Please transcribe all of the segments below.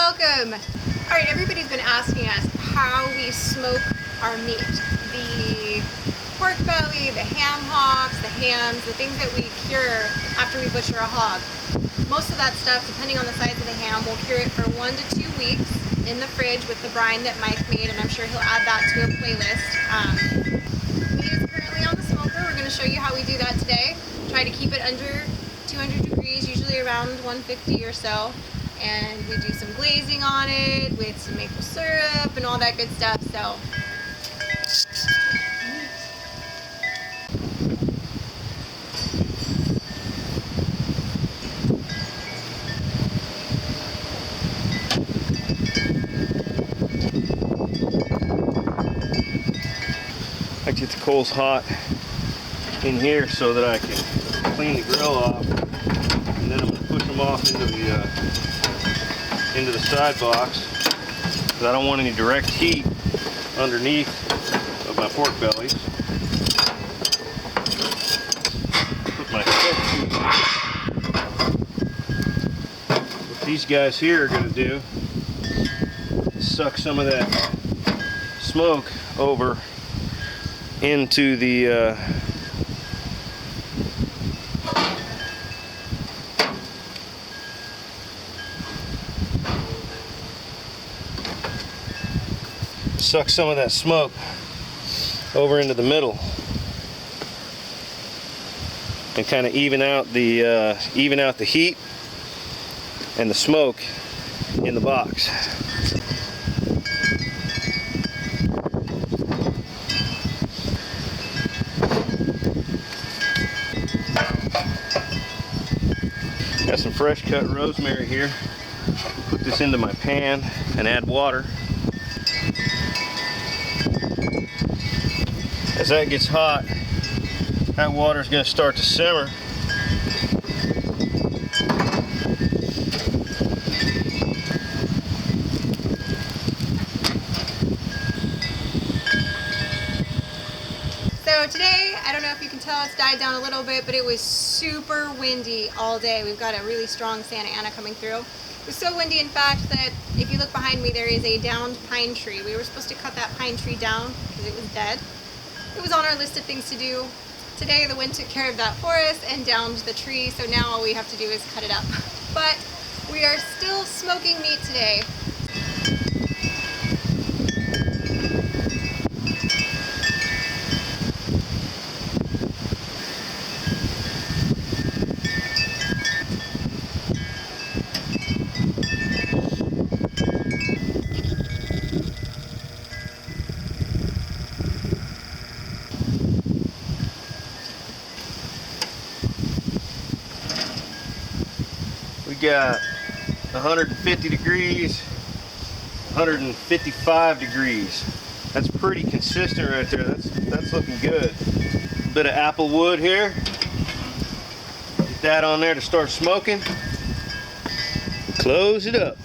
welcome. All right, everybody's been asking us how we smoke our meat. The pork belly, the ham hocks, the hams, the things that we cure after we butcher a hog. Most of that stuff, depending on the size of the ham, we'll cure it for 1 to 2 weeks in the fridge with the brine that Mike made, and I'm sure he'll add that to a playlist. Meat is currently on the smoker. We're going to show you how we do that today. Try to keep it under 200 degrees, usually around 150 or so. And we do some glazing on it with some maple syrup and all that good stuff. So I get the coals hot in here so that I can clean the grill off, and then I'm going to push them off into the side box because I don't want any direct heat underneath of my pork bellies. Put my what these guys here are going to do is suck some of that smoke over into the suck some of that smoke over into the middle and kind of even out the heat and the smoke in the box. Got some fresh cut rosemary here. Put this into my pan and add water. As that gets hot, that water is going to start to simmer. So today, I don't know if you can tell, it's died down a little bit, but it was super windy all day. We've got a really strong Santa Ana coming through. It was so windy, in fact, that if you look behind me, there is a downed pine tree. We were supposed to cut that pine tree down because it was dead. It was on our list of things to do. Today, the wind took care of that for us and downed the tree, so now all we have to do is cut it up. But we are still smoking meat today. We got 150 degrees, 155 degrees. That's pretty consistent right there. That's looking good. A bit of Applewood here. Get that on there to start smoking. Close it up.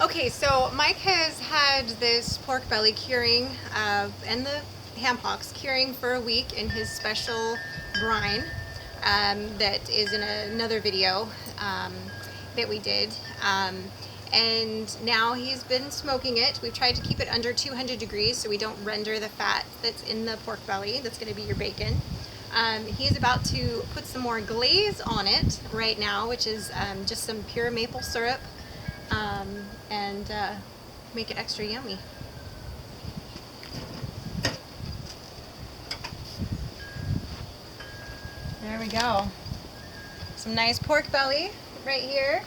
Okay, so Mike has had this pork belly curing and the ham hocks curing for a week in his special brine that is in another video that we did. And now he's been smoking it. We've tried to keep it under 200 degrees so we don't render the fat that's in the pork belly. That's going to be your bacon. He's about to put some more glaze on it right now, which is just some pure maple syrup. And make it extra yummy. There we go. Some nice pork belly right here.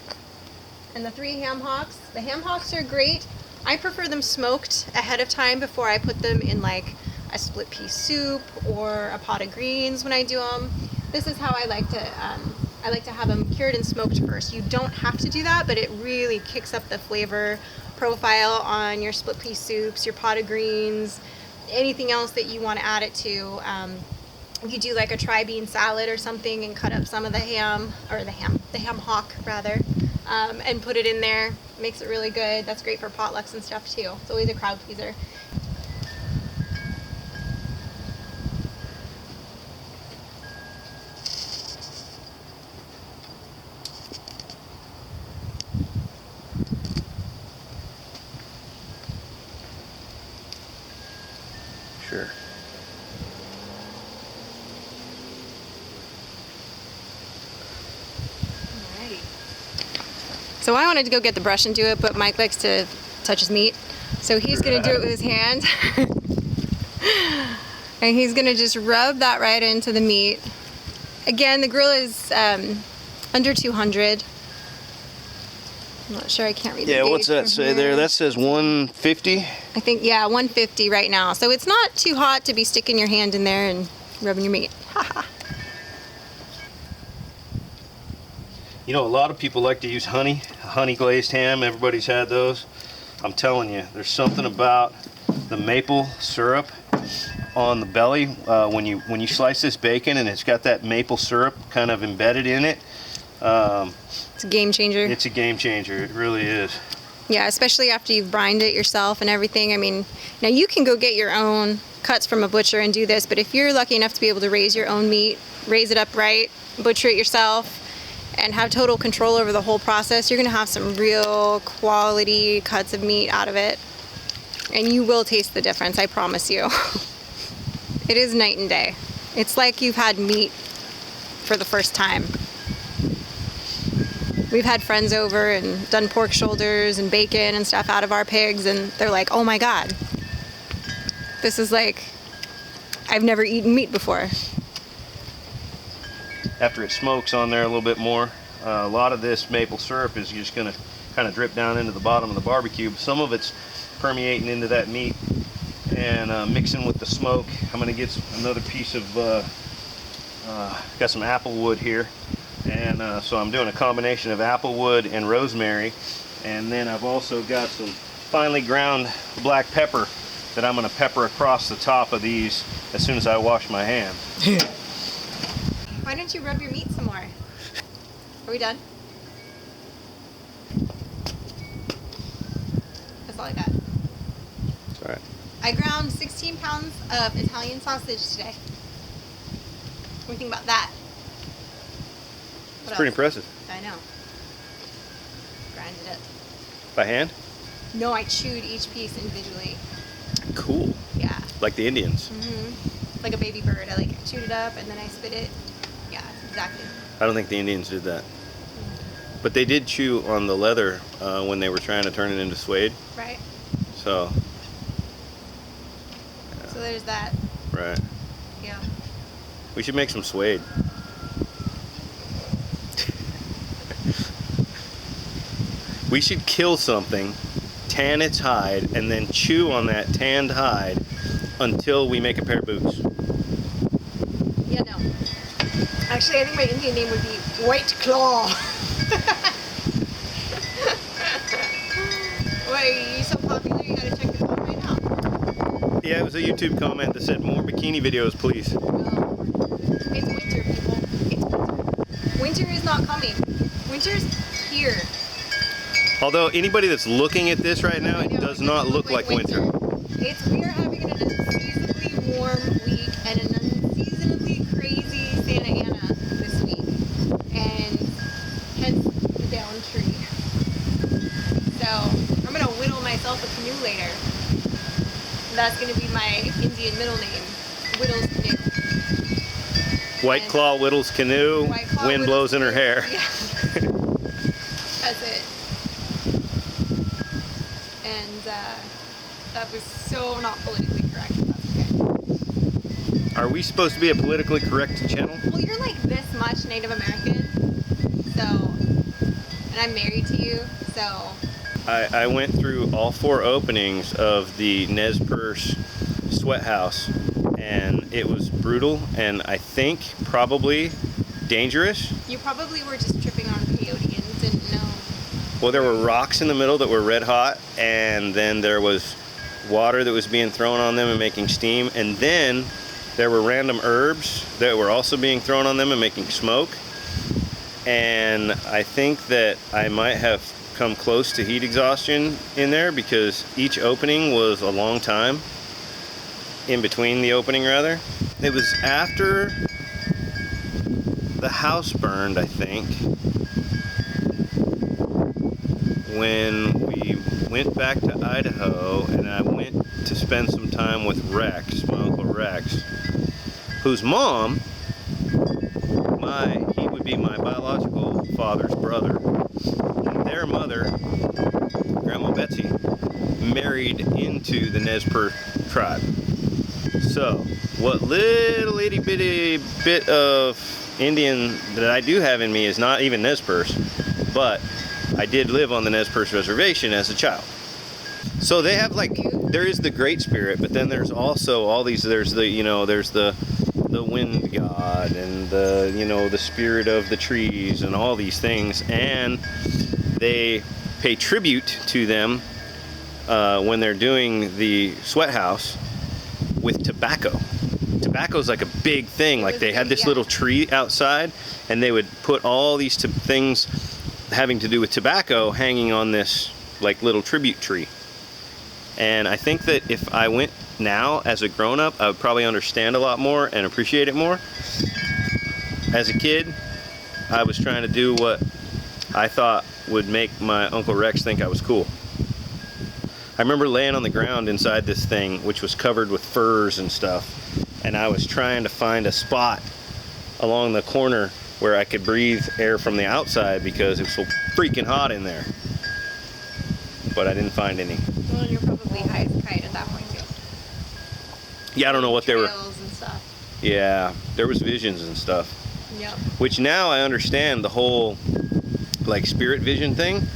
And the 3 ham hocks. The ham hocks are great. I prefer them smoked ahead of time before I put them in like a split pea soup or a pot of greens when I do them. This is how I like to have them cured and smoked first. You don't have to do that, but it really kicks up the flavor profile on your split pea soups, your pot of greens, anything else that you want to add it to. You do like a tri-bean salad or something and cut up some of the ham, or the ham hock rather, and put it in there. Makes it really good. That's great for potlucks and stuff too. It's always a crowd pleaser. sure. So I wanted to go get the brush and do it, but Mike likes to touch his meat. So he's gonna do it with his hand. And he's gonna just rub that right into the meat. Again, the grill is under 200. I'm not sure, I can't read the Yeah, gauge what's that from say here. there? That says 150. I think, yeah, 150 right now. So it's not too hot to be sticking your hand in there and rubbing your meat. You know, a lot of people like to use honey glazed ham. Everybody's had those. I'm telling you, there's something about the maple syrup on the belly when you slice this bacon, and it's got that maple syrup kind of embedded in it. It's a game changer. It's a game changer. It really is. Yeah, especially after you've brined it yourself and everything. I mean, now you can go get your own cuts from a butcher and do this, but if you're lucky enough to be able to raise your own meat, raise it up right, butcher it yourself, and have total control over the whole process, you're gonna have some real quality cuts of meat out of it. And you will taste the difference, I promise you. It is night and day. It's like you've had meat for the first time. We've had friends over and done pork shoulders and bacon and stuff out of our pigs, and they're like, oh my God, this is like, I've never eaten meat before. After it smokes on there a little bit more, a lot of this maple syrup is just going to kind of drip down into the bottom of the barbecue. Some of it's permeating into that meat and mixing with the smoke. I'm going to get another piece of, got some Applewood here. And so I'm doing a combination of Applewood and rosemary. And then I've also got some finely ground black pepper that I'm going to pepper across the top of these as soon as I wash my hands. Why don't you rub your meat some more? Are we done? That's all I got. All right. I ground 16 pounds of Italian sausage today. What do you think about that? It's pretty impressive. I know. Grinded it. By hand? No, I chewed each piece individually. Cool. Yeah. Like the Indians. Mm-hmm. Like a baby bird. I chewed it up and then I spit it. Yeah, exactly. I don't think the Indians did that. But they did chew on the leather when they were trying to turn it into suede. Right. So. Yeah. So there's that. Right. Yeah. We should make some suede. We should kill something, tan its hide, and then chew on that tanned hide until we make a pair of boots. Yeah, no. Actually, I think my Indian name would be White Claw. Wait, you so popular, you gotta check this out right now. Yeah, it was a YouTube comment that said more bikini videos, please. It's winter, people. It's winter. Winter is not coming. Winter's here. Although anybody that's looking at this right now, it does not look like winter. We are having an unseasonably warm week and an unseasonably crazy Santa Ana this week, and hence the down tree. So I'm gonna whittle myself a canoe later. That's gonna be my Indian middle name, Whittles Canoe. White Claw whittles canoe, wind blows in her hair. Yeah. That's it. And that was so not politically correct. That's okay. Are we supposed to be a politically correct channel? Well, you're like this much Native American, so, and I'm married to you, so. I went through all 4 openings of the Nez Perce sweat house, and it was brutal, and I think probably dangerous. You probably were just tripping on peyote and didn't know. Well, there were rocks in the middle that were red hot, and then there was water that was being thrown on them and making steam, and then there were random herbs that were also being thrown on them and making smoke. And I think that I might have come close to heat exhaustion in there because each opening was a long time. In between the opening, rather. It was after the house burned, I think, when we we went back to Idaho, and I went to spend some time with Rex, my Uncle Rex, whose mom, he would be my biological father's brother. And their mother, Grandma Betsy, married into the Nez Perce tribe. So, what little itty bitty bit of Indian that I do have in me is not even Nez Perce, but I did live on the Nez Perce reservation as a child. So they have there is the Great Spirit, but then there's also all these, there's the wind god and the spirit of the trees and all these things, and they pay tribute to them when they're doing the sweat house with tobacco. Tobacco's like a big thing. Like they had this little tree outside, and they would put all these things having to do with tobacco hanging on this like little tribute tree. And I think that if I went now as a grown-up, I would probably understand a lot more and appreciate it more. As a kid, I was trying to do what I thought would make my Uncle Rex think I was cool. I remember laying on the ground inside this thing, which was covered with furs and stuff, and I was trying to find a spot along the corner where I could breathe air from the outside because it was so freaking hot in there. But I didn't find any. Well, you're probably high as a kite at that point too. Yeah, I don't know what they were. Trails and stuff. Yeah, there was visions and stuff. Yep. Which now I understand the whole like spirit vision thing.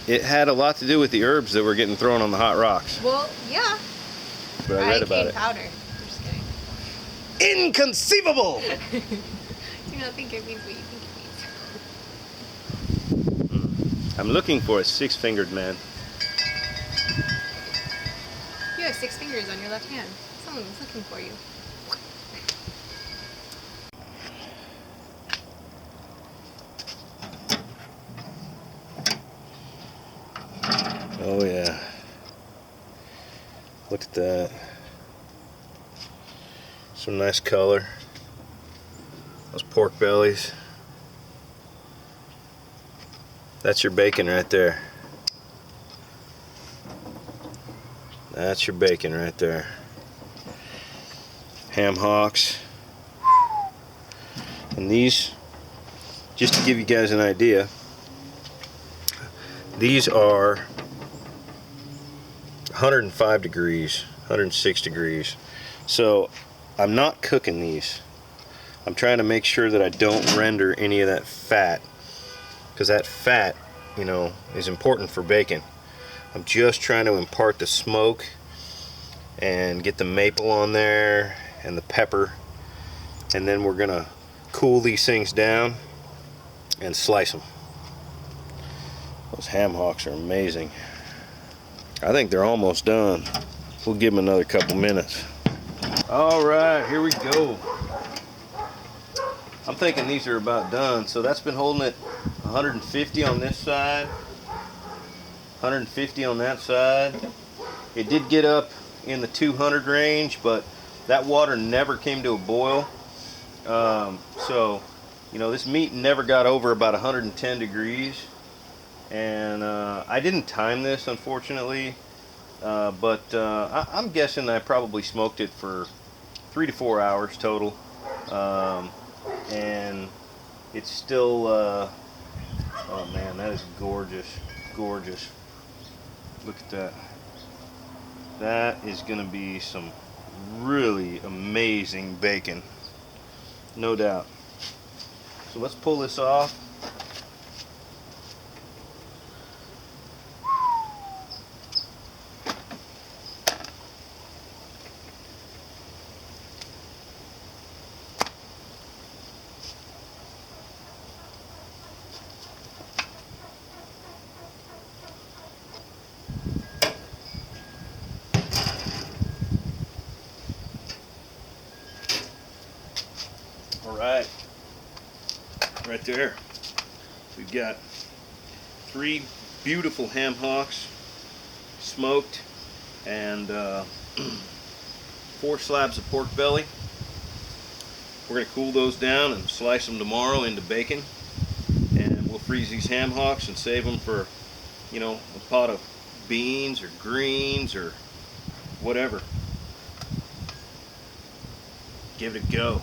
It had a lot to do with the herbs that were getting thrown on the hot rocks. Well, yeah. But I read about it. Powder. I'm just kidding. Inconceivable! Do not think it means what you think it means. I'm looking for a six-fingered man. You have 6 fingers on your left hand. Someone was looking for you. Oh yeah. Look at that. Some nice color. Those pork bellies. That's your bacon right there. That's your bacon right there. Ham hocks. And these, just to give you guys an idea, these are 105 degrees, 106 degrees. So I'm not cooking these. I'm trying to make sure that I don't render any of that fat, because that fat, is important for bacon. I'm just trying to impart the smoke and get the maple on there and the pepper, and then we're gonna cool these things down and slice them. Those ham hocks are amazing. I think they're almost done. We'll give them another couple minutes. All right, here we go. I'm thinking these are about done. So that's been holding it 150 on this side, 150 on that side. It did get up in the 200 range, but that water never came to a boil. So, this meat never got over about 110 degrees. And I didn't time this, unfortunately, but I'm guessing I probably smoked it for 3 to 4 hours total. And it's still, oh man, that is gorgeous, gorgeous. Look at that. That is going to be some really amazing bacon, no doubt. So let's pull this off. Right there, we've got 3 beautiful ham hocks smoked, and 4 slabs of pork belly. We're going to cool those down and slice them tomorrow into bacon, and we'll freeze these ham hocks and save them for you know, a pot of beans or greens or whatever. Give it a go.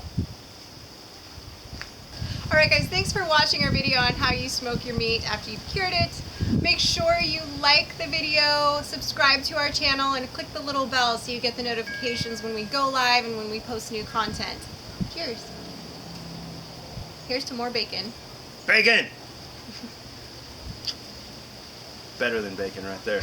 Alright guys, thanks for watching our video on how you smoke your meat after you've cured it. Make sure you like the video, subscribe to our channel, and click the little bell so you get the notifications when we go live and when we post new content. Cheers. Here's to more bacon. Bacon! Better than bacon right there.